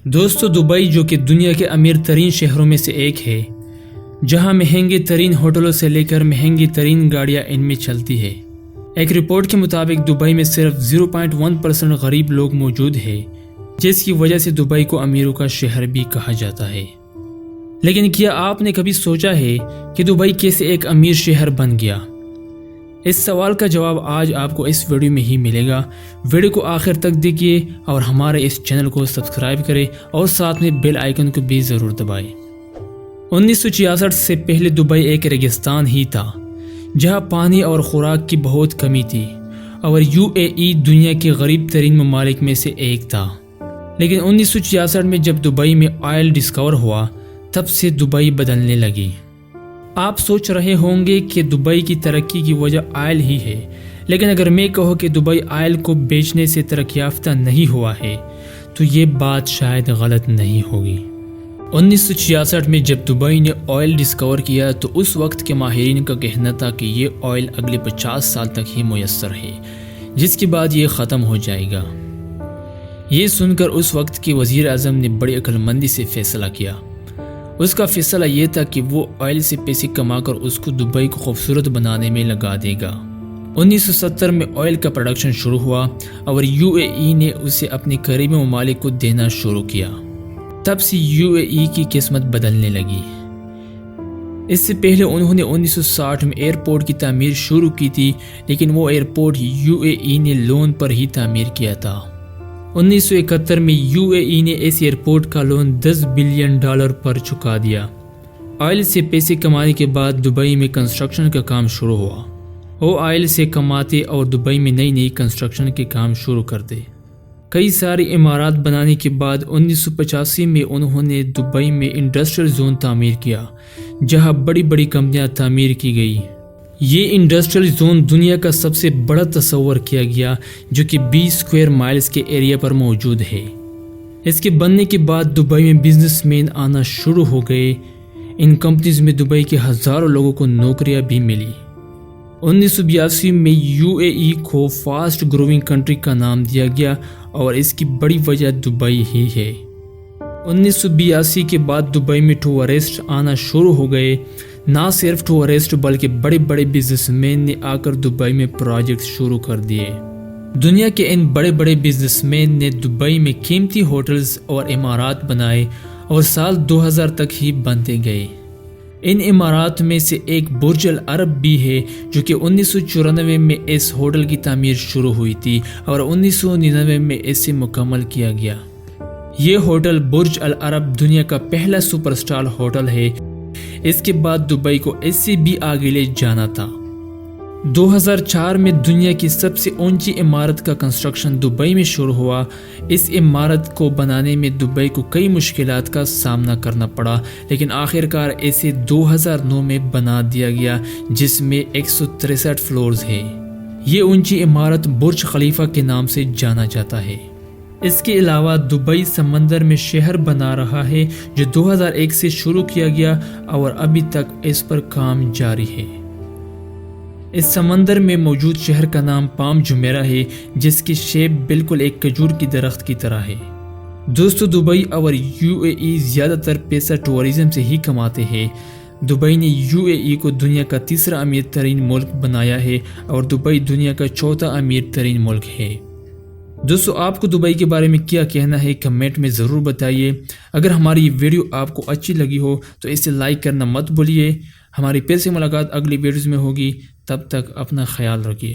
دوستو، دبئی جو کہ دنیا کے امیر ترین شہروں میں سے ایک ہے، جہاں مہنگے ترین ہوٹلوں سے لے کر مہنگی ترین گاڑیاں ان میں چلتی ہے۔ ایک رپورٹ کے مطابق دبئی میں صرف 0.1% غریب لوگ موجود ہیں، جس کی وجہ سے دبئی کو امیروں کا شہر بھی کہا جاتا ہے۔ لیکن کیا آپ نے کبھی سوچا ہے کہ دبئی کیسے ایک امیر شہر بن گیا؟ اس سوال کا جواب آج آپ کو اس ویڈیو میں ہی ملے گا۔ ویڈیو کو آخر تک دیکھیے اور ہمارے اس چینل کو سبسکرائب کریں اور ساتھ میں بیل آئیکن کو بھی ضرور دبائیں۔ 1966 سے پہلے دبئی ایک ریگستان ہی تھا، جہاں پانی اور خوراک کی بہت کمی تھی، اور UAE دنیا کے غریب ترین ممالک میں سے ایک تھا۔ لیکن 1966 میں جب دبئی میں آئل ڈسکور ہوا، تب سے دبئی بدلنے لگی۔ آپ سوچ رہے ہوں گے کہ دبئی کی ترقی کی وجہ آئل ہی ہے، لیکن اگر میں کہوں کہ دبئی آئل کو بیچنے سے ترقی یافتہ نہیں ہوا ہے، تو یہ بات شاید غلط نہیں ہوگی۔ 1966 میں جب دبئی نے آئل ڈسکور کیا تو اس وقت کے ماہرین کا کہنا تھا کہ یہ آئل اگلے 50 سال تک ہی میسر ہے، جس کے بعد یہ ختم ہو جائے گا۔ یہ سن کر اس وقت کے وزیر اعظم نے بڑی عقل مندی سے فیصلہ کیا۔ اس کا فیصلہ یہ تھا کہ وہ آئل سے پیسے کما کر اس کو دبئی کو خوبصورت بنانے میں لگا دے گا۔ 1970 میں آئل کا پروڈکشن شروع ہوا اور UAE نے اسے اپنے قریبی ممالک کو دینا شروع کیا۔ تب سے UAE کی قسمت بدلنے لگی۔ اس سے پہلے انہوں نے 1960 میں ایئرپورٹ کی تعمیر شروع کی تھی، لیکن وہ ایئرپورٹ UAE نے لون پر ہی تعمیر کیا تھا۔ 1971 میں UAE نے اس ایئرپورٹ کا لون $10 بلین پر چکا دیا۔ آئل سے پیسے کمانے کے بعد دبئی میں کنسٹرکشن کا کام شروع ہوا۔ وہ آئل سے کماتے اور دبئی میں نئی کنسٹرکشن کے کام شروع کرتے۔ کئی ساری عمارات بنانے کے بعد 1985 میں انہوں نے دبئی میں انڈسٹریل زون تعمیر کیا، جہاں بڑی بڑی کمپنیاں تعمیر کی گئی۔ یہ انڈسٹریل زون دنیا کا سب سے بڑا تصور کیا گیا، جو کہ 20 اسکوائر مائلز کے ایریا پر موجود ہے۔ اس کے بننے کے بعد دبئی میں بزنس مین آنا شروع ہو گئے۔ ان کمپنیز میں دبئی کے ہزاروں لوگوں کو نوکریاں بھی ملی۔ 1982 میں UAE کو فاسٹ گروئنگ کنٹری کا نام دیا گیا، اور اس کی بڑی وجہ دبئی ہی ہے۔ 1982 کے بعد دبئی میں ٹورسٹ آنا شروع ہو گئے۔ نہ صرف ٹورسٹ بلکہ بڑے بڑے بزنس مین نے آ کر دبئی میں پروجیکٹ شروع کر دیے۔ دنیا کے ان بڑے بڑے بزنس مین نے دبئی میں قیمتی ہوٹلز اور عمارات بنائے، اور سال 2000 تک ہی بنتے گئے۔ ان عمارات میں سے ایک برج العرب بھی ہے، جو کہ 1994 میں اس ہوٹل کی تعمیر شروع ہوئی تھی اور 1999 میں اسے مکمل کیا گیا۔ یہ ہوٹل برج العرب دنیا کا پہلا سپر سٹار ہوٹل ہے۔ اس کے بعد دبئی کو اس سے بھی آگے لے جانا تھا۔ 2004 میں دنیا کی سب سے اونچی عمارت کا کنسٹرکشن دبئی میں شروع ہوا۔ اس عمارت کو بنانے میں دبئی کو کئی مشکلات کا سامنا کرنا پڑا، لیکن آخرکار اسے 2009 میں بنا دیا گیا، جس میں 163 فلورز ہے۔ یہ اونچی عمارت برج خلیفہ کے نام سے جانا جاتا ہے۔ اس کے علاوہ دبئی سمندر میں شہر بنا رہا ہے، جو 2001 سے شروع کیا گیا اور ابھی تک اس پر کام جاری ہے۔ اس سمندر میں موجود شہر کا نام پام جمیرہ ہے، جس کی شیپ بالکل ایک کھجور کی درخت کی طرح ہے۔ دوستو، دبئی اور UAE زیادہ تر پیسہ ٹورزم سے ہی کماتے ہیں۔ دبئی نے UAE کو دنیا کا تیسرا امیر ترین ملک بنایا ہے، اور دبئی دنیا کا چوتھا امیر ترین ملک ہے۔ دوستو، آپ کو دبئی کے بارے میں کیا کہنا ہے، کمنٹ میں ضرور بتائیے۔ اگر ہماری یہ ویڈیو آپ کو اچھی لگی ہو تو اسے لائک کرنا مت بھولیے۔ ہماری پھر سے ملاقات اگلی ویڈیوز میں ہوگی، تب تک اپنا خیال رکھیے۔